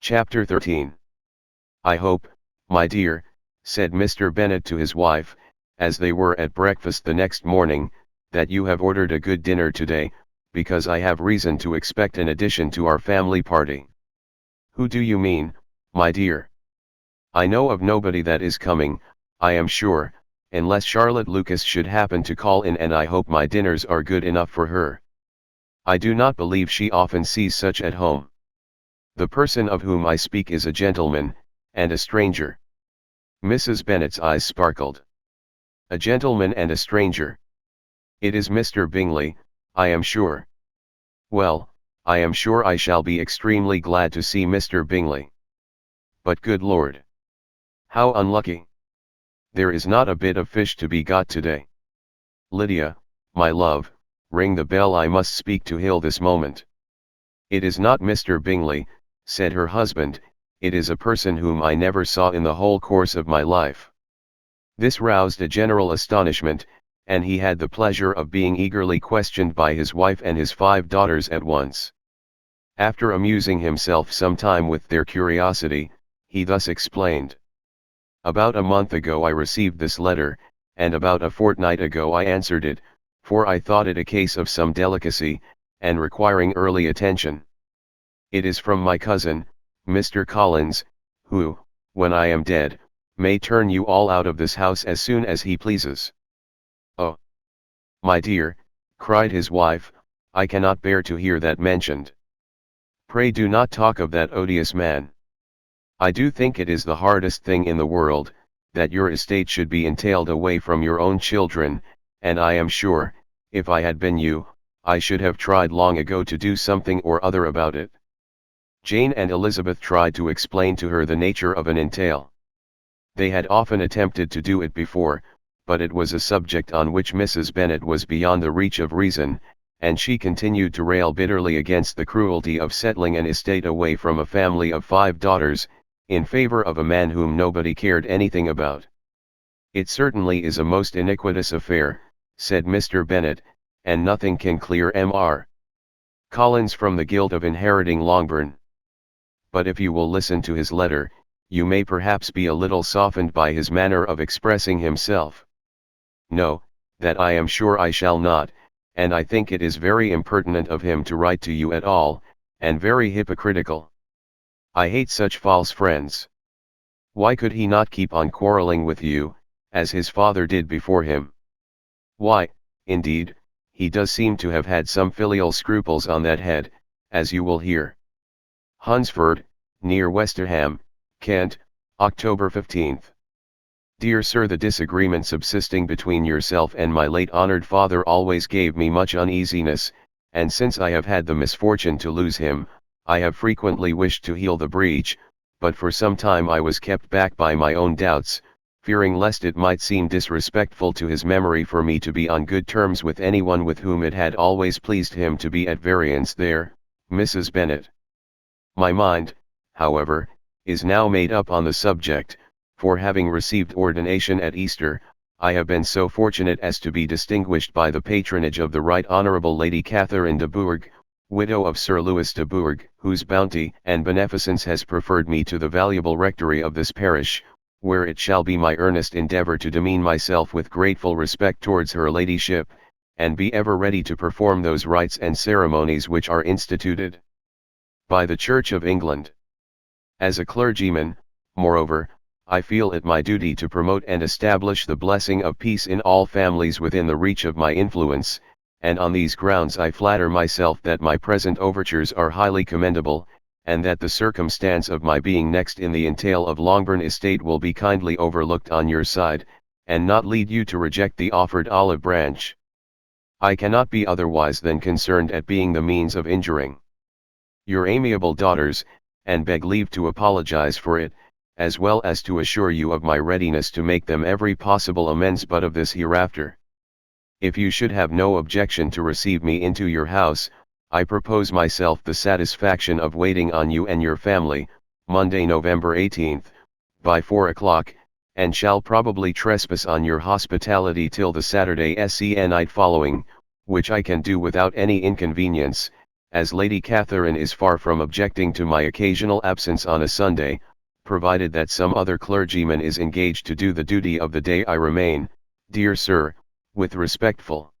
Chapter 13. I hope, my dear, said Mr. Bennet to his wife, as they were at breakfast the next morning, that you have ordered a good dinner today, because I have reason to expect an addition to our family party. Who do you mean, my dear? I know of nobody that is coming, I am sure, unless Charlotte Lucas should happen to call in, and I hope my dinners are good enough for her. I do not believe she often sees such at home. The person of whom I speak is a gentleman, and a stranger. Mrs. Bennet's eyes sparkled. A gentleman and a stranger. It is Mr. Bingley, I am sure. Well, I am sure I shall be extremely glad to see Mr. Bingley. But good Lord! How unlucky! There is not a bit of fish to be got today. Lydia, my love, ring the bell, I must speak to Hill this moment. It is not Mr. Bingley, said her husband, it is a person whom I never saw in the whole course of my life. This roused a general astonishment, and he had the pleasure of being eagerly questioned by his wife and his 5 daughters at once. After amusing himself some time with their curiosity, he thus explained. About a month ago I received this letter, and about a fortnight ago I answered it, for I thought it a case of some delicacy, and requiring early attention. It is from my cousin, Mr. Collins, who, when I am dead, may turn you all out of this house as soon as he pleases. Oh! My dear, cried his wife, I cannot bear to hear that mentioned. Pray do not talk of that odious man. I do think it is the hardest thing in the world, that your estate should be entailed away from your own children, and I am sure, if I had been you, I should have tried long ago to do something or other about it. Jane and Elizabeth tried to explain to her the nature of an entail. They had often attempted to do it before, but it was a subject on which Mrs. Bennet was beyond the reach of reason, and she continued to rail bitterly against the cruelty of settling an estate away from a family of 5 daughters, in favor of a man whom nobody cared anything about. It certainly is a most iniquitous affair, said Mr. Bennet, and nothing can clear Mr. Collins from the guilt of inheriting Longbourn. But if you will listen to his letter, you may perhaps be a little softened by his manner of expressing himself. No, that I am sure I shall not, and I think it is very impertinent of him to write to you at all, and very hypocritical. I hate such false friends. Why could he not keep on quarrelling with you, as his father did before him? Why, indeed, he does seem to have had some filial scruples on that head, as you will hear. Hunsford, near Westerham, Kent, October 15th. Dear Sir, the disagreement subsisting between yourself and my late honoured father always gave me much uneasiness, and since I have had the misfortune to lose him, I have frequently wished to heal the breach, but for some time I was kept back by my own doubts, fearing lest it might seem disrespectful to his memory for me to be on good terms with anyone with whom it had always pleased him to be at variance there, Mrs. Bennet. My mind, however, is now made up on the subject, for having received ordination at Easter, I have been so fortunate as to be distinguished by the patronage of the Right Honourable Lady Catherine de Bourgh, widow of Sir Louis de Bourgh, whose bounty and beneficence has preferred me to the valuable rectory of this parish, where it shall be my earnest endeavour to demean myself with grateful respect towards her ladyship, and be ever ready to perform those rites and ceremonies which are instituted by the Church of England. As a clergyman, moreover, I feel it my duty to promote and establish the blessing of peace in all families within the reach of my influence, and on these grounds I flatter myself that my present overtures are highly commendable, and that the circumstance of my being next in the entail of Longbourn estate will be kindly overlooked on your side, and not lead you to reject the offered olive branch. I cannot be otherwise than concerned at being the means of injuring your amiable daughters, and beg leave to apologize for it, as well as to assure you of my readiness to make them every possible amends but of this hereafter. If you should have no objection to receive me into your house, I propose myself the satisfaction of waiting on you and your family, Monday, November 18th, by 4 o'clock, and shall probably trespass on your hospitality till the Saturday SC night following, which I can do without any inconvenience, as Lady Catherine is far from objecting to my occasional absence on a Sunday, provided that some other clergyman is engaged to do the duty of the day, I remain, dear sir, with respectful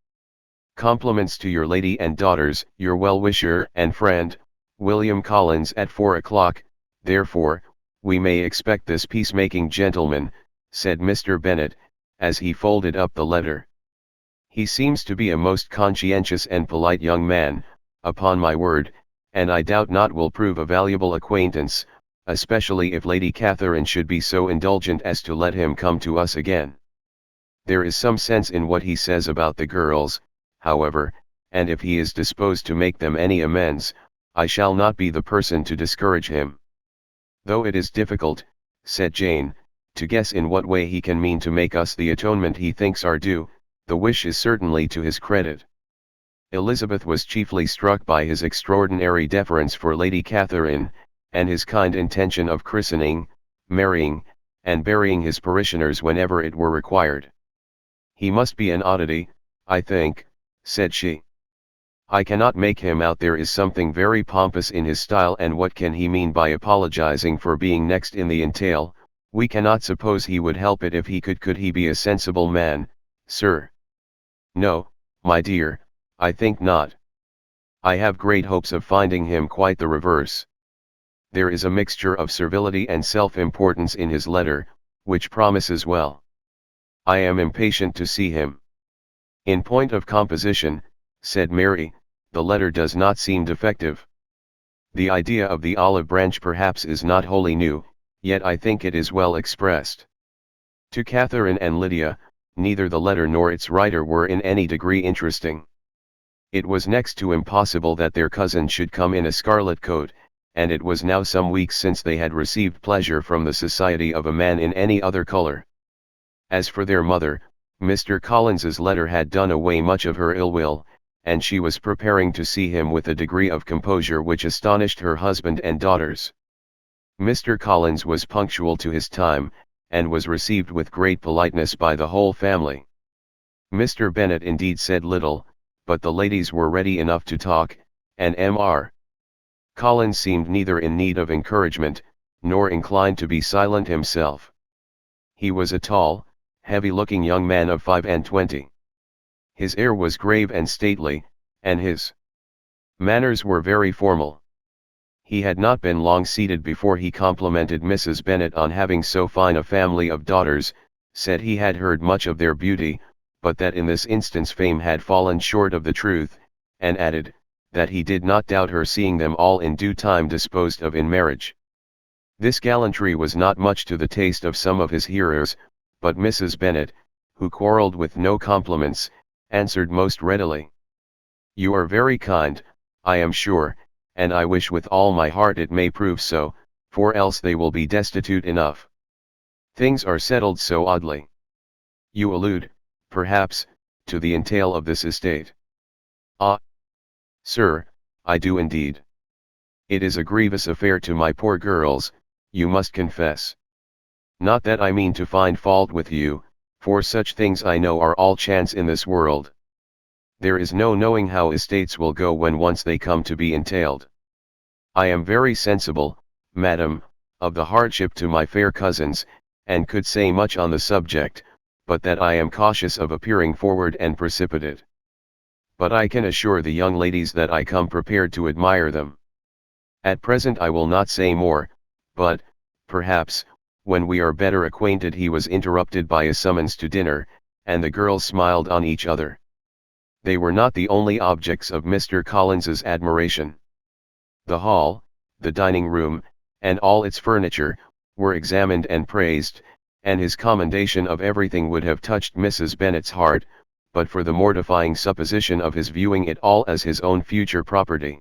compliments to your lady and daughters, your well-wisher and friend, William Collins, at 4 o'clock, therefore, we may expect this peacemaking gentleman, said Mr. Bennet, as he folded up the letter. He seems to be a most conscientious and polite young man, upon my word, and I doubt not will prove a valuable acquaintance, especially if Lady Catherine should be so indulgent as to let him come to us again. There is some sense in what he says about the girls, however, and if he is disposed to make them any amends, I shall not be the person to discourage him. Though it is difficult, said Jane, to guess in what way he can mean to make us the atonement he thinks our due, the wish is certainly to his credit. Elizabeth was chiefly struck by his extraordinary deference for Lady Catherine, and his kind intention of christening, marrying, and burying his parishioners whenever it were required. He must be an oddity, I think, said she. I cannot make him out. There is something very pompous in his style, and what can he mean by apologizing for being next in the entail? We cannot suppose he would help it if he could. Could he be a sensible man, sir? No, my dear, I think not. I have great hopes of finding him quite the reverse. There is a mixture of servility and self-importance in his letter, which promises well. I am impatient to see him. In point of composition, said Mary, the letter does not seem defective. The idea of the olive branch perhaps is not wholly new, yet I think it is well expressed. To Catherine and Lydia, neither the letter nor its writer were in any degree interesting. It was next to impossible that their cousin should come in a scarlet coat, and it was now some weeks since they had received pleasure from the society of a man in any other color. As for their mother, Mr. Collins's letter had done away much of her ill will, and she was preparing to see him with a degree of composure which astonished her husband and daughters. Mr. Collins was punctual to his time, and was received with great politeness by the whole family. Mr. Bennet indeed said little, but the ladies were ready enough to talk, and Mr. Collins seemed neither in need of encouragement, nor inclined to be silent himself. He was a tall, heavy-looking young man of 25. His air was grave and stately, and his manners were very formal. He had not been long seated before he complimented Mrs. Bennet on having so fine a family of daughters, said he had heard much of their beauty, but that in this instance fame had fallen short of the truth, and added, that he did not doubt her seeing them all in due time disposed of in marriage. This gallantry was not much to the taste of some of his hearers, but Mrs. Bennet, who quarrelled with no compliments, answered most readily. You are very kind, I am sure, and I wish with all my heart it may prove so, for else they will be destitute enough. Things are settled so oddly. You allude, perhaps, to the entail of this estate. Ah, sir, I do indeed. It is a grievous affair to my poor girls, you must confess. Not that I mean to find fault with you, for such things I know are all chance in this world. There is no knowing how estates will go when once they come to be entailed. I am very sensible, madam, of the hardship to my fair cousins, and could say much on the subject, but that I am cautious of appearing forward and precipitate. But I can assure the young ladies that I come prepared to admire them. At present I will not say more, but, perhaps, when we are better acquainted. He was interrupted by a summons to dinner, and the girls smiled on each other. They were not the only objects of Mr. Collins's admiration. The hall, the dining room, and all its furniture, were examined and praised, and his commendation of everything would have touched Mrs. Bennet's heart, but for the mortifying supposition of his viewing it all as his own future property.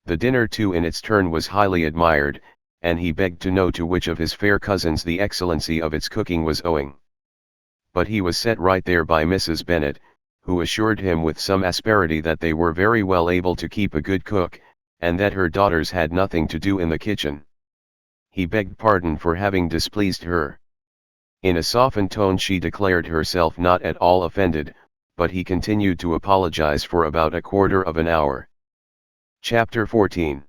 The dinner too in its turn was highly admired, and he begged to know to which of his fair cousins the excellency of its cooking was owing. But he was set right there by Mrs. Bennet, who assured him with some asperity that they were very well able to keep a good cook, and that her daughters had nothing to do in the kitchen. He begged pardon for having displeased her. In a softened tone she declared herself not at all offended, but he continued to apologize for about a quarter of an hour. Chapter 14.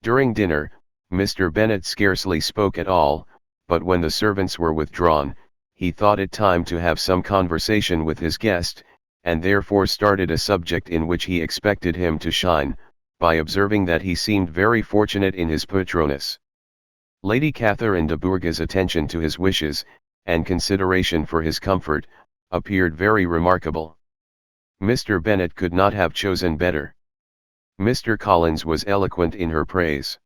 During dinner, Mr. Bennet scarcely spoke at all, but when the servants were withdrawn, he thought it time to have some conversation with his guest, and therefore started a subject in which he expected him to shine, by observing that he seemed very fortunate in his patroness. Lady Catherine de Bourgh's attention to his wishes, and consideration for his comfort, appeared very remarkable. Mr. Bennet could not have chosen better. Mr. Collins was eloquent in her praise.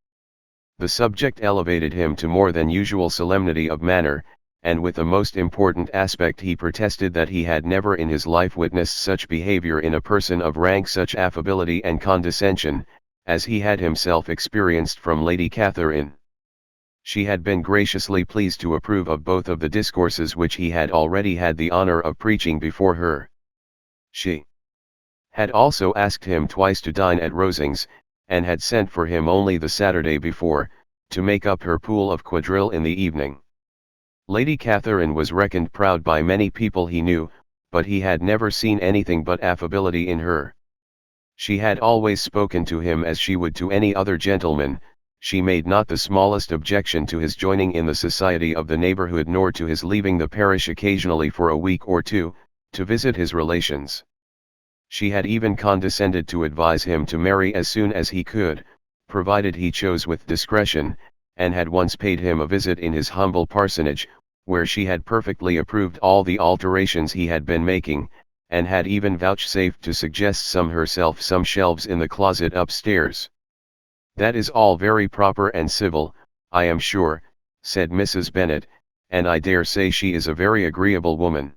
The subject elevated him to more than usual solemnity of manner, and with a most important aspect he protested that he had never in his life witnessed such behavior in a person of rank, such affability and condescension, as he had himself experienced from Lady Catherine. She had been graciously pleased to approve of both of the discourses which he had already had the honor of preaching before her. She had also asked him twice to dine at Rosings, and had sent for him only the Saturday before, to make up her pool of quadrille in the evening. Lady Catherine was reckoned proud by many people he knew, but he had never seen anything but affability in her. She had always spoken to him as she would to any other gentleman. She made not the smallest objection to his joining in the society of the neighborhood, nor to his leaving the parish occasionally for a week or two, to visit his relations. She had even condescended to advise him to marry as soon as he could, provided he chose with discretion, and had once paid him a visit in his humble parsonage, where she had perfectly approved all the alterations he had been making, and had even vouchsafed to suggest herself some shelves in the closet upstairs. "That is all very proper and civil, I am sure," said Mrs. Bennet, "and I dare say she is a very agreeable woman.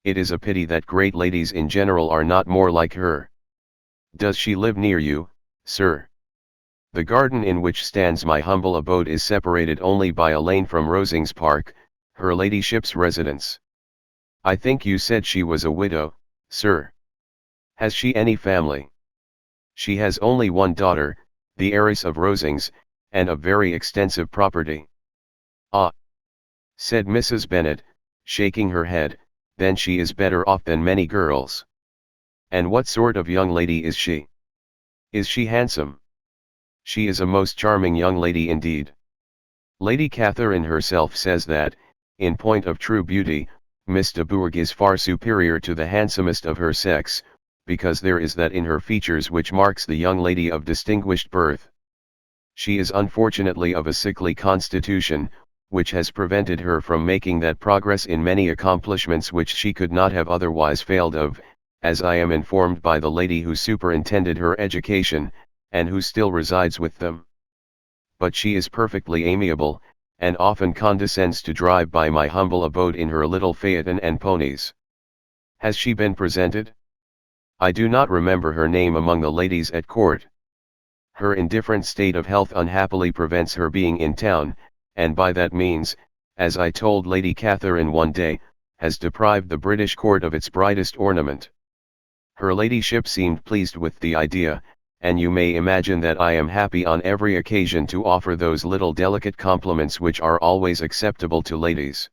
It is a pity that great ladies in general are not more like her. Does she live near you, sir?" "The garden in which stands my humble abode is separated only by a lane from Rosings Park, her ladyship's residence." "I think you said she was a widow, sir. Has she any family?" "She has only one daughter, the heiress of Rosings, and of very extensive property." "Ah!" said Mrs. Bennet, shaking her head, "then she is better off than many girls. And what sort of young lady is she? Is she handsome?" "She is a most charming young lady indeed. Lady Catherine herself says that, in point of true beauty, Miss de Bourgh is far superior to the handsomest of her sex, because there is that in her features which marks the young lady of distinguished birth. She is unfortunately of a sickly constitution, which has prevented her from making that progress in many accomplishments which she could not have otherwise failed of, as I am informed by the lady who superintended her education, and who still resides with them. But she is perfectly amiable, and often condescends to drive by my humble abode in her little phaeton and ponies." "Has she been presented?" "I do not remember her name among the ladies at court. Her indifferent state of health unhappily prevents her being in town, and by that means, as I told Lady Catherine one day, has deprived the British court of its brightest ornament. Her ladyship seemed pleased with the idea, and you may imagine that I am happy on every occasion to offer those little delicate compliments which are always acceptable to ladies.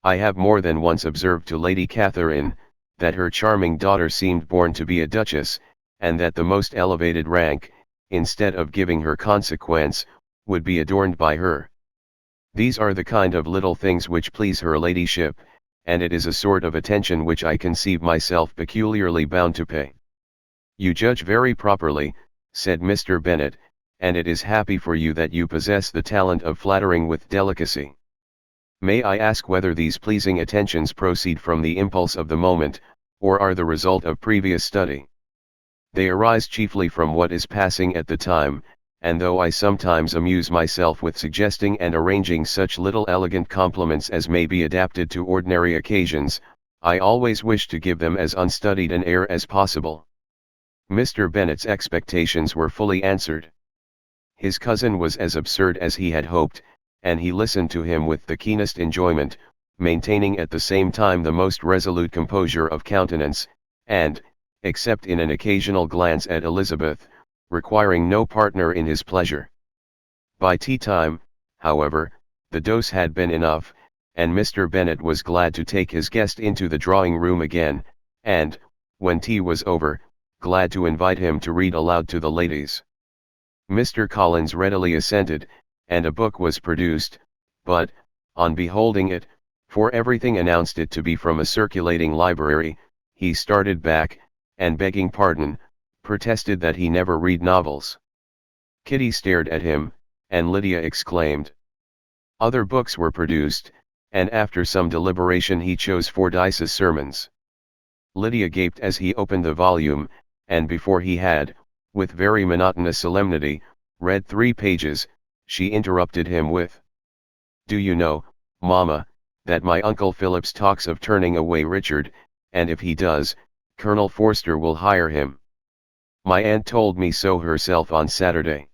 I have more than once observed to Lady Catherine, that her charming daughter seemed born to be a duchess, and that the most elevated rank, instead of giving her consequence, would be adorned by her. These are the kind of little things which please her ladyship, and it is a sort of attention which I conceive myself peculiarly bound to pay." "You judge very properly," said Mr. Bennet, "and it is happy for you that you possess the talent of flattering with delicacy. May I ask whether these pleasing attentions proceed from the impulse of the moment, or are the result of previous study?" "They arise chiefly from what is passing at the time, and though I sometimes amuse myself with suggesting and arranging such little elegant compliments as may be adapted to ordinary occasions, I always wish to give them as unstudied an air as possible." Mr. Bennet's expectations were fully answered. His cousin was as absurd as he had hoped, and he listened to him with the keenest enjoyment, maintaining at the same time the most resolute composure of countenance, and, except in an occasional glance at Elizabeth, requiring no partner in his pleasure. By tea time, however, the dose had been enough, and Mr. Bennet was glad to take his guest into the drawing room again, and, when tea was over, glad to invite him to read aloud to the ladies. Mr. Collins readily assented, and a book was produced, but, on beholding it, for everything announced it to be from a circulating library, he started back, and begging pardon, protested that he never read novels. Kitty stared at him, and Lydia exclaimed. Other books were produced, and after some deliberation he chose Fordyce's Sermons. Lydia gaped as he opened the volume, and before he had, with very monotonous solemnity, read 3 pages, she interrupted him with, "Do you know, Mamma, that my Uncle Phillips talks of turning away Richard, and if he does, Colonel Forster will hire him. My aunt told me so herself on Saturday.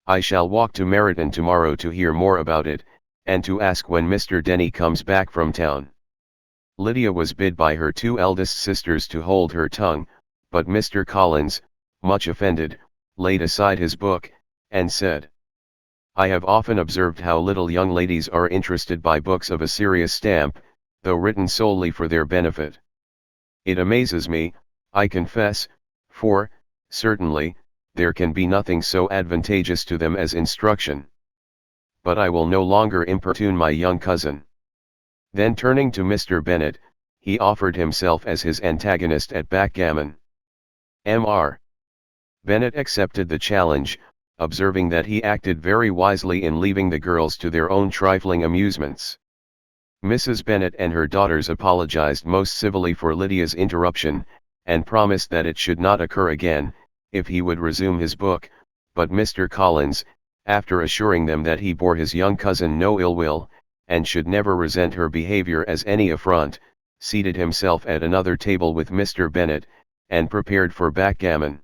I shall walk to Meryton tomorrow to hear more about it, and to ask when Mr. Denny comes back from town." Lydia was bid by her 2 eldest sisters to hold her tongue, but Mr. Collins, much offended, laid aside his book, and said, "I have often observed how little young ladies are interested by books of a serious stamp, though written solely for their benefit. It amazes me, I confess, for, certainly, there can be nothing so advantageous to them as instruction. But I will no longer importune my young cousin." Then turning to Mr. Bennet, he offered himself as his antagonist at backgammon. Mr. Bennet accepted the challenge, observing that he acted very wisely in leaving the girls to their own trifling amusements. Mrs. Bennet and her daughters apologized most civilly for Lydia's interruption, and promised that it should not occur again, if he would resume his book, but Mr. Collins, after assuring them that he bore his young cousin no ill will, and should never resent her behavior as any affront, seated himself at another table with Mr. Bennet, and prepared for backgammon.